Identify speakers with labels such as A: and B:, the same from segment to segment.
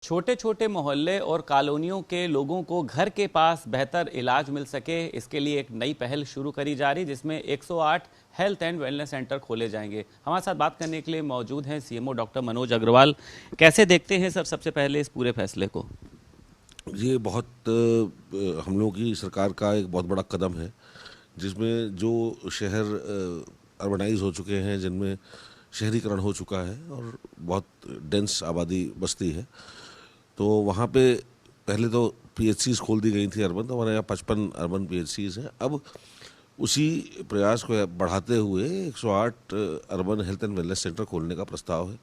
A: छोटे छोटे मोहल्ले और कॉलोनियों के लोगों को घर के पास बेहतर इलाज मिल सके, इसके लिए एक नई पहल शुरू करी जा रही, जिसमें 108 हेल्थ एंड वेलनेस सेंटर खोले जाएंगे। हमारे साथ बात करने के लिए मौजूद हैं सीएमओ डॉक्टर मनोज अग्रवाल। कैसे देखते हैं सर सबसे पहले इस पूरे फैसले को?
B: ये बहुत हम लोगों की सरकार का एक बहुत बड़ा कदम है, जिसमें जो शहर अर्बनाइज हो चुके हैं, जिनमें शहरीकरण हो चुका है और बहुत डेंस आबादी बस्ती है, तो वहाँ पे पहले तो पीएचसीज खोल दी गई थी अर्बन, तो हमारे यहाँ 55 अर्बन पीएचसीज हैं। अब उसी प्रयास को बढ़ाते हुए 108 urban health and wellness centre खोलने का प्रस्ताव है,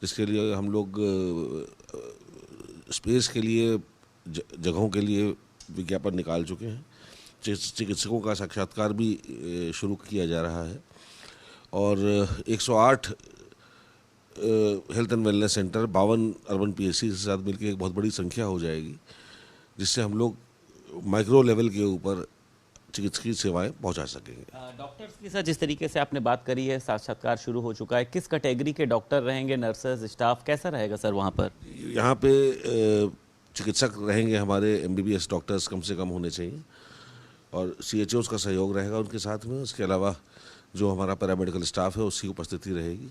B: जिसके लिए हम लोग स्पेस के लिए, जगहों के लिए विज्ञापन निकाल चुके हैं। चिकित्सकों का साक्षात्कार भी शुरू किया जा रहा है और 108 health and wellness centre 52 urban PHC के साथ मिलकर एक बहुत बड़ी संख्या हो जाएगी, जिससे हम लोग माइक्रो लेवल के ऊपर चिकित्सकीय सेवाएं पहुंचा सकेंगे।
A: डॉक्टर्स की सर जिस तरीके से आपने बात करी है, साक्षात्कार शुरू हो चुका है, किस कैटेगरी के डॉक्टर रहेंगे, नर्सेज स्टाफ कैसा रहेगा सर वहाँ पर?
B: यहाँ पे चिकित्सक रहेंगे, हमारे एमबीबीएस डॉक्टर्स कम से कम होने चाहिए और सीएचओस का सहयोग रहेगा उनके साथ में। उसके अलावा जो हमारा पैरामेडिकल स्टाफ है उसकी उपस्थिति रहेगी।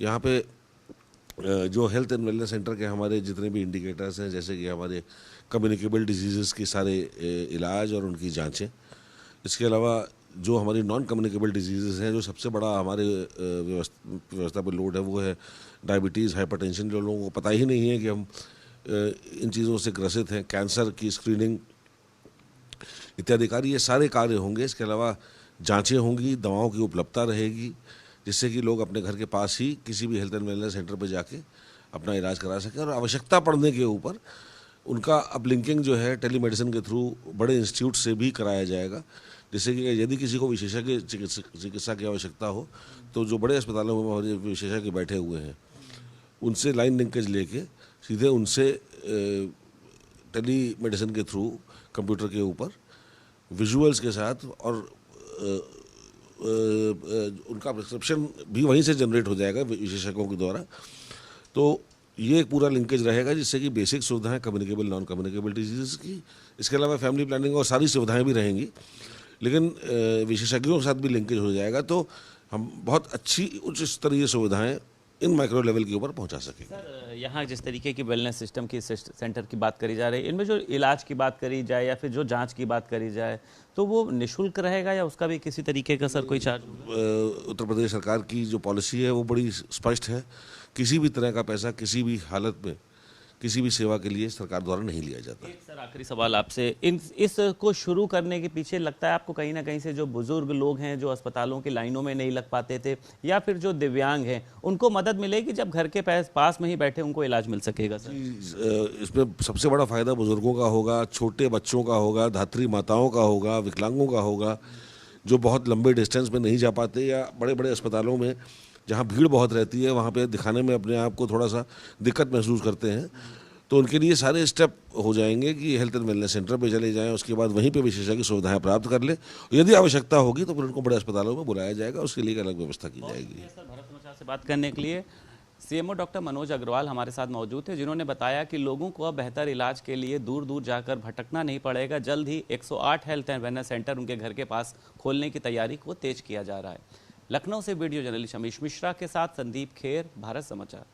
B: यहाँ पे जो हेल्थ एंड वेलनेस सेंटर के हमारे जितने भी इंडिकेटर्स हैं, जैसे कि हमारे कम्युनिकेबल डिजीज़ के सारे इलाज और उनकी जांचें, इसके अलावा जो हमारी नॉन कम्युनिकेबल डिजीज़ हैं, जो सबसे बड़ा हमारे व्यवस्था पर लोड है, वो है डायबिटीज़, हाइपरटेंशन। जो लोगों को पता ही नहीं है कि हम इन चीज़ों से ग्रसित हैं, कैंसर की स्क्रीनिंग इत्यादि कार्य, ये सारे कार्य होंगे। इसके अलावा जांचें होंगी, दवाओं की उपलब्धता रहेगी, जिससे कि लोग अपने घर के पास ही किसी भी हेल्थ एंड वेलनेस सेंटर पर जाके अपना इलाज करा सकें। और आवश्यकता पड़ने के ऊपर उनका अपलिंकिंग जो है टेलीमेडिसिन के थ्रू बड़े इंस्टीट्यूट से भी कराया जाएगा, जिससे कि यदि किसी को विशेषज्ञ चिकित्सा की आवश्यकता हो, तो जो बड़े अस्पतालों में हमारे विशेषज्ञ बैठे हुए हैं, उनसे लाइन लिंकेज लेके सीधे उनसे टेली मेडिसिन के थ्रू कंप्यूटर के ऊपर विजुअल्स के साथ और उनका प्रिस्क्रिप्शन भी वहीं से जनरेट हो जाएगा विशेषज्ञों के द्वारा। तो ये एक पूरा लिंकेज रहेगा, जिससे कि बेसिक सुविधाएं कम्युनिकेबल नॉन कम्युनिकेबल डिजीज़ की, इसके अलावा फैमिली प्लानिंग और सारी सुविधाएं भी रहेंगी, लेकिन विशेषज्ञों के साथ भी लिंकेज हो जाएगा। तो हम बहुत अच्छी उच्च स्तरीय सुविधाएं इन माइक्रो लेवल के ऊपर पहुंचा सकेंगे।
A: सर यहाँ जिस तरीके की वेलनेस सिस्टम की सेंटर की बात करी जा रही है, इनमें जो इलाज की बात करी जाए या फिर जो जांच की बात करी जाए, तो वो निःशुल्क रहेगा या उसका भी किसी तरीके का सर कोई चार्ज?
B: उत्तर प्रदेश सरकार की जो पॉलिसी है वो बड़ी स्पष्ट है। किसी भी तरह का पैसा किसी भी हालत में किसी भी सेवा के लिए सरकार द्वारा नहीं लिया जाता।
A: एक सर आखिरी सवाल आपसे, इसको शुरू करने के पीछे लगता है आपको कहीं ना कहीं से जो बुजुर्ग लोग हैं, जो अस्पतालों की लाइनों में नहीं लग पाते थे, या फिर जो दिव्यांग हैं, उनको मदद मिलेगी जब घर के पास में ही बैठे उनको इलाज मिल सकेगा सर?
B: इसमें सबसे बड़ा फायदा बुजुर्गों का होगा, छोटे बच्चों का होगा, धात्री माताओं का होगा, विकलांगों का होगा, जो बहुत लंबे डिस्टेंस में नहीं जा पाते या बड़े बड़े अस्पतालों में जहाँ भीड़ बहुत रहती है वहाँ पे दिखाने में अपने आप को थोड़ा सा दिक्कत महसूस करते हैं। तो उनके लिए सारे स्टेप हो जाएंगे कि हेल्थ एंड वेलनेस सेंटर पे चले जाएं, उसके बाद वहीं पे विशेषज्ञ सुविधाएं प्राप्त कर ले। यदि आवश्यकता होगी तो फिर उनको बड़े अस्पतालों में बुलाया जाएगा, उसके लिए एक अलग व्यवस्था की जाएगी।
A: सर भारत समाचार से बात करने के लिए सीएमओ डॉक्टर मनोज अग्रवाल हमारे साथ मौजूद थे, जिन्होंने बताया कि लोगों को अब बेहतर इलाज के लिए दूर दूर जाकर भटकना नहीं पड़ेगा। जल्द ही 108 हेल्थ एंड वेलनेस सेंटर उनके घर के पास खोलने की तैयारी को तेज किया जा रहा है। लखनऊ से वीडियो जर्नलिस्ट अमीश मिश्रा के साथ संदीप खेर, भारत समाचार।